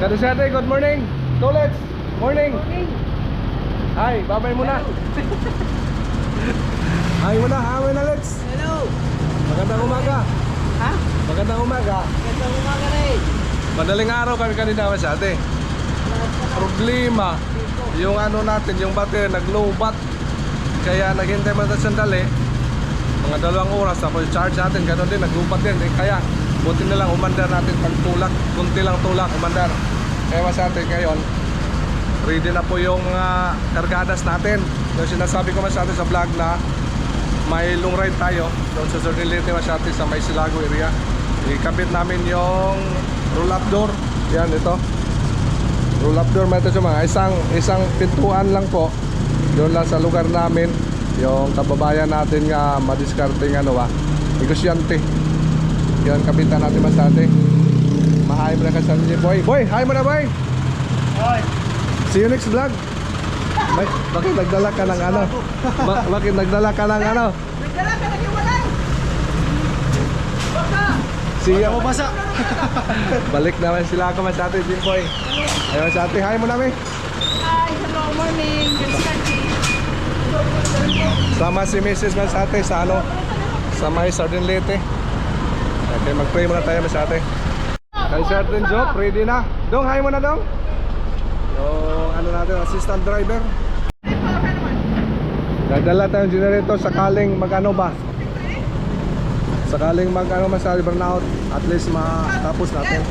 Kadusate, good morning. Tolets, morning. Hi, babay muna. Hi muna, hi na let's. Hello. Magandang umaga. Ha? Magandang umaga. Ganda umaga rin. Madaling araw kami kanina masyate. Problema, yung ano natin, yung battery nag-low-bat. Kaya naghintay mo na sandali. Mga 2 oras, tapos charge natin, ganoon din, nag-low-bat din. Kaya, buti na lang umandar natin pag tulak. Kunti lang tulak, umandar. Kaya masyate ngayon, ready na po yung kargadas natin. Yung sinasabi ko masyate sa vlog na may long ride tayo doon sa Zordilete masyate sa may Silago area. Ikabit namin yung roll-up door. Yan, ito. Roll-up door, may ito mga isang pintuan lang po. Doon lang sa lugar namin. Yung kababayan natin nga madiskarting negosyante. Yan, kapitan natin masyate. Mahay mo na kasi ni Boy. Boy, hi mo na boy. Hoy. See you next vlog. Bakit nagdala ka ng ano? Bakit nagdala ka ng ano? Nagdala ka lagi walay. Baka. See you. Basa. Balik naman sila ako masyate, Jimboy. Ayun masyate, hi mo namin. Hi, hello, morning. Sama si Mrs. masyate sa ano? Sa may Zordilete. Okay, mag-pray muna tayo masyate. Kay Sardin Job, ready na. Dong, hi mo na dong. Yung ano natin, assistant driver. Nagdala tayong generator sakaling mag-ano ba? Sakaling mag-ano masyari burnout, at least matapos natin.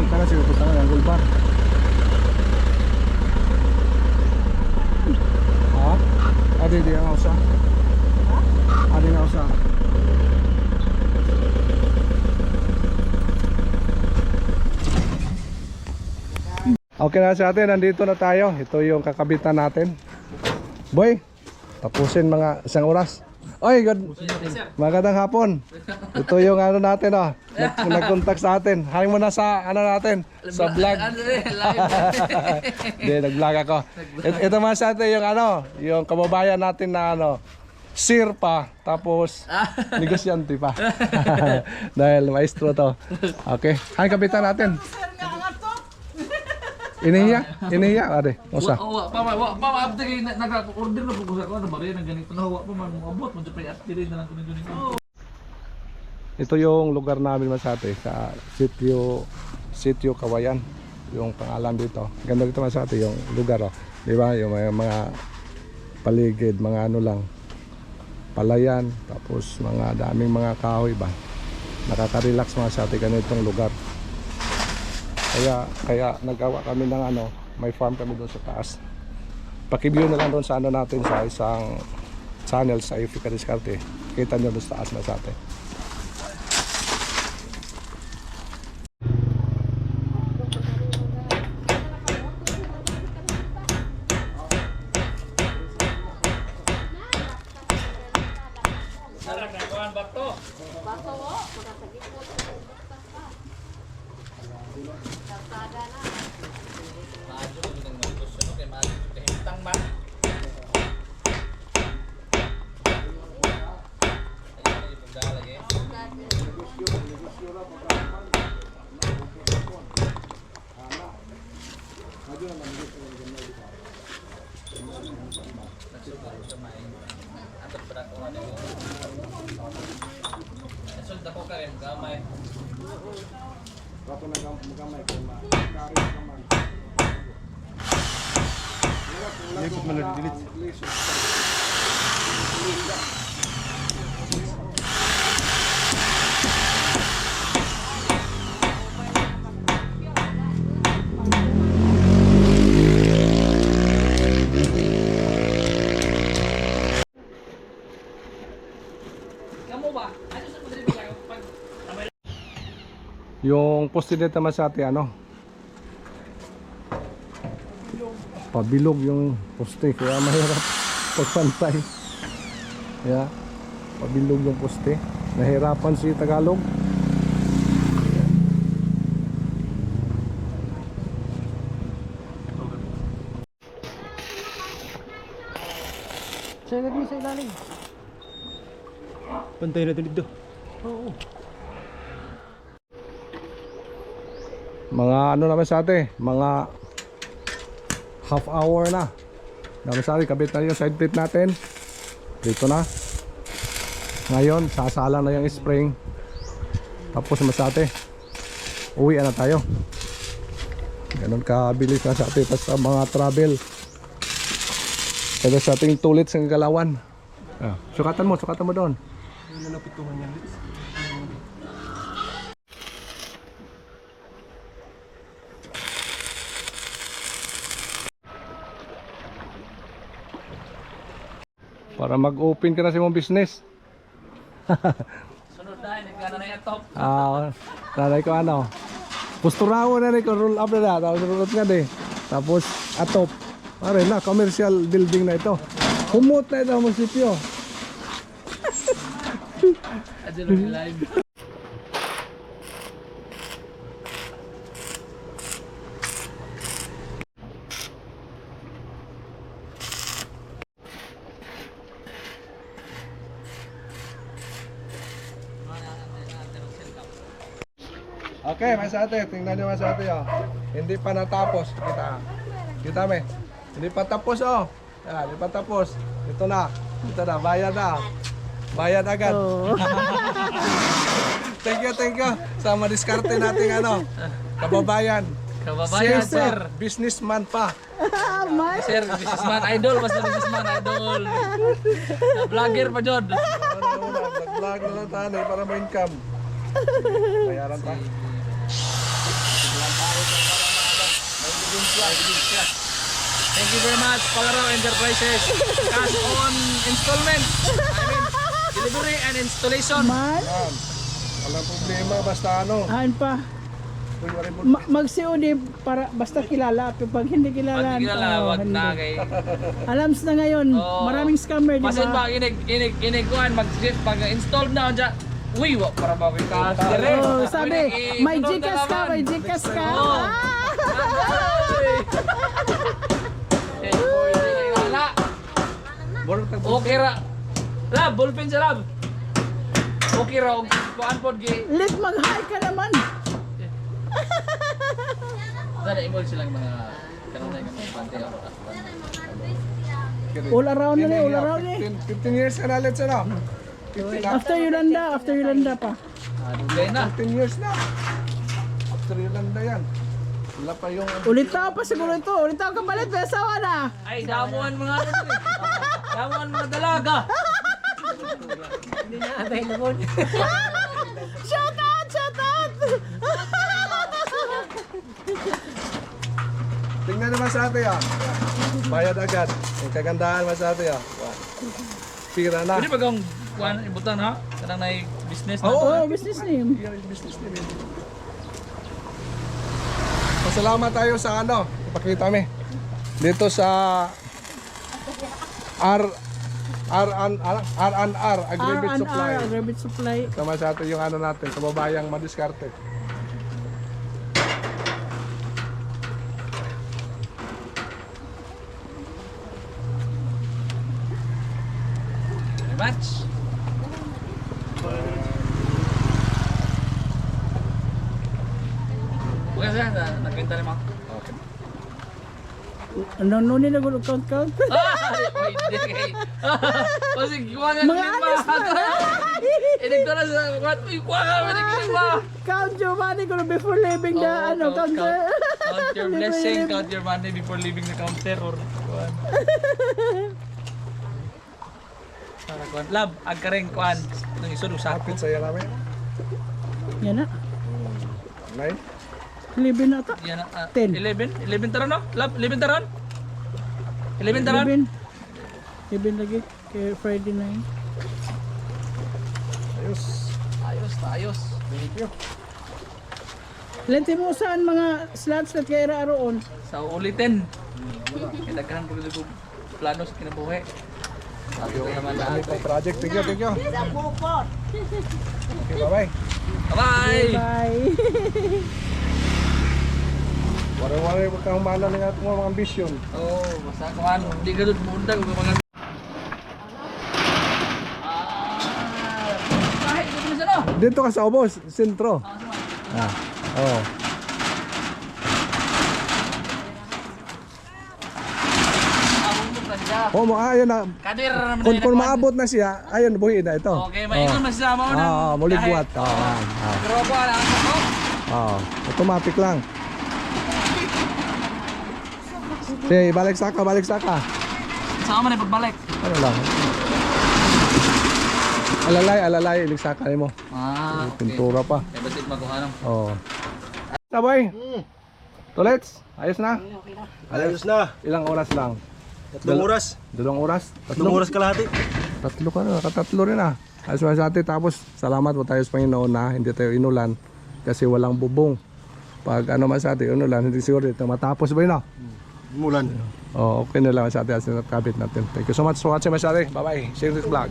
Kanasil, punta nga ng gulbar. Ha? Adi di ang usa. Adi nga usa. Okay na sa atin, nandito na tayo. Ito yung kakabitan natin. Boy, tapusin mga isang oras. Oy, magandang hapon. Ito yung ano natin, oh. Nag-contact sa atin. Haling mo na sa ano natin, sa vlog. Hindi, nag-vlog ako. Ito mga sa atin yung ano, yung kababayan natin na ano, sir pa, tapos negosyante pa. Dahil maestro to. Okay, haling kabitan natin. Inihiya, ade. Usa. After kay nag-order na po ko sa ano ba rin ang ganito na huwa pa man mo abot mo pay after na lang kuno ganito. Ito yung lugar namin Masate sa Sitio Kawayan, yung pangalan dito. Ganda dito Masate yung lugar, oh. Di ba? Yung mga paligid, mga ano lang, palayan, tapos mga daming mga kahoy ba. Nakaka-relax Masate ganitong lugar. Kaya nagawa kami ng ano, may farm kami doon sa taas. Paki-view na lang doon sa ano natin sa isang channel sa Ifika Discarte. Kita nyo doon sa taas Masate. Yung poste dito Masate ano, pabilog yung poste kaya mahirap pagpantay. Yeah, pabilog yung poste, nahirapan si Tagalog. Sa ilalim, sa ilalim. Pantay natin dito. Oo. Mga ano naman sa atin, mga half hour na. Naman sa atin, kabit na yung side plate natin. Dito na. Ngayon, sasalang na yung spring. Tapos Masate, uwi na tayo. Ganun kabilis na sa atin sa mga travel. Kaya sa ating tulit sa Galawan. Sukatan mo doon. Nalapitungan yan. Para mag-open ka na sa mong business. Sunod na nagkana na yung top. Nanay ko ano, pusturawo na rin ko, roll up na tapos roll up nga din. Tapos atop, pare na, commercial building na ito. Humot na ito ang munisipyo. Adyan lang live. Okay, Masate, tingnan nyo Masate, oh. Hindi pa natapos. Kita me. Hindi pa tapos, oh. Yan, hindi pa tapos. Ito na, bayad na. Bayad agad. Thank you. Sa madiskarte nating ano, kababayan. Kababayan, sir. Businessman pa. Sir, businessman idol, basta businessman idol. Vlogger pa jud. Vlogger Mag-vlog na lang tayo para mo income. Bayaran pa. Thank you very much, Palaro Enterprises. Cash on installment. Delivery and installation. Man, Yan. Walang problema, basta ano. ahan pa. Kunyari mo. Mag-COD para basta kilala. Pag hindi kilala, Pag kilala, wag hindi. na kay... Alams na ngayon, Oo. maraming scammer, di Masin ba, ba? inikuhan, pag-install na dyan. Uy, wag para ba kayo cash dire. Oh, sabi, may Gcash ka, may Gcash ka. Oo. Okay ra. Lab, ballpen sa lab. Okay ra, kuan pod gi. Let mag-hi ka naman. Sana imol silang mga kanunay nga mga pante. All around na all around eh. 15 years ka na ulit sila. 15 After Yolanda pa. Dugay na. 15 years na. After Yolanda yan. Wala pa yung... Ulit tao pa siguro ito. Ulit tao ka balit, may asawa na. Ay, damuhan mga ano eh. Damuhan mga dalaga. Shout out, shout out. Tingnan naman sa ate ah. Bayad agad. Yung kagandahan naman sa ate ah. Pira na. Pwede ba kang kuan ibutan ha? Kanang na business na. Oo, business name. Yan yung business nila. Pasalamat tayo sa ano. Ipakita kami. Dito sa R&R Agribit Supply. R&R, Agribit Supply. Tama sa atin yung ano natin, kababayang madiskarte. Very much. Bukan siya, nagbenta naman. Okay. Ano nila gulo count. Wait, hindi kay. Kasi kuha nga Mga lima. honest na. Inig na sa kuha. Uy, kuha nga mga lima. Count Giovanni gulo before leaving the ano counter. Count your blessing, count your money before leaving the counter or kuhan. Para kuhan. Lab, agkaring kuhan. Nung isunod sa Kapit sa'yo namin. Yan na. Nay? Leaving na ata. Yan, 10. 11 taron no? Lab, 11 taron? 11 taron? Leaving lagi. Kay Friday 9. Ayos. Ayos. Thank you. Lente mo saan mga slots na kay aroon. Sa ulitin. Kailangan ko dito plano sa kinabuhi. Sabi ko naman Dami lahat. pa project. Thank you. Okay, bye-bye. Bye! Bye. Wari-wari huwag kang humala ng ating mga ambisyon. Oh, basta kuhan. Hindi ka doon mundag. Mga... Kahit dito na siya no? Dito ka sa Obos, sentro. Ah, oo. Oh, ayun na. Kadir naman Kung maabot na siya, ayun, buhi na ito. Okay, maingon masama mo na. Muli buhat. Pero ako, alam ko. Automatic lang. Sige, balik saka. Saan ka man ay pagbalik? Ano lang. Alalay, ilig saka mo. Okay. Pintura pa. Eh, basit makuha lang. Oo. Taboy. Tulets, ayos na? Ayos na. Ilang oras lang? 3 oras. 2 oras? 3 oras kalahati. Tatlo ka na, katatlo rin ah. Ayos na sa atin, tapos salamat po tayo sa Panginoon na hindi tayo inulan kasi walang bubong. Pag ano man sa atin, inulan, hindi siguro dito matapos ba yun ah? Mulan. Oh, okay na lang sa atin as nakabit natin. Thank you so much for watching my channel. Bye bye. See you next vlog.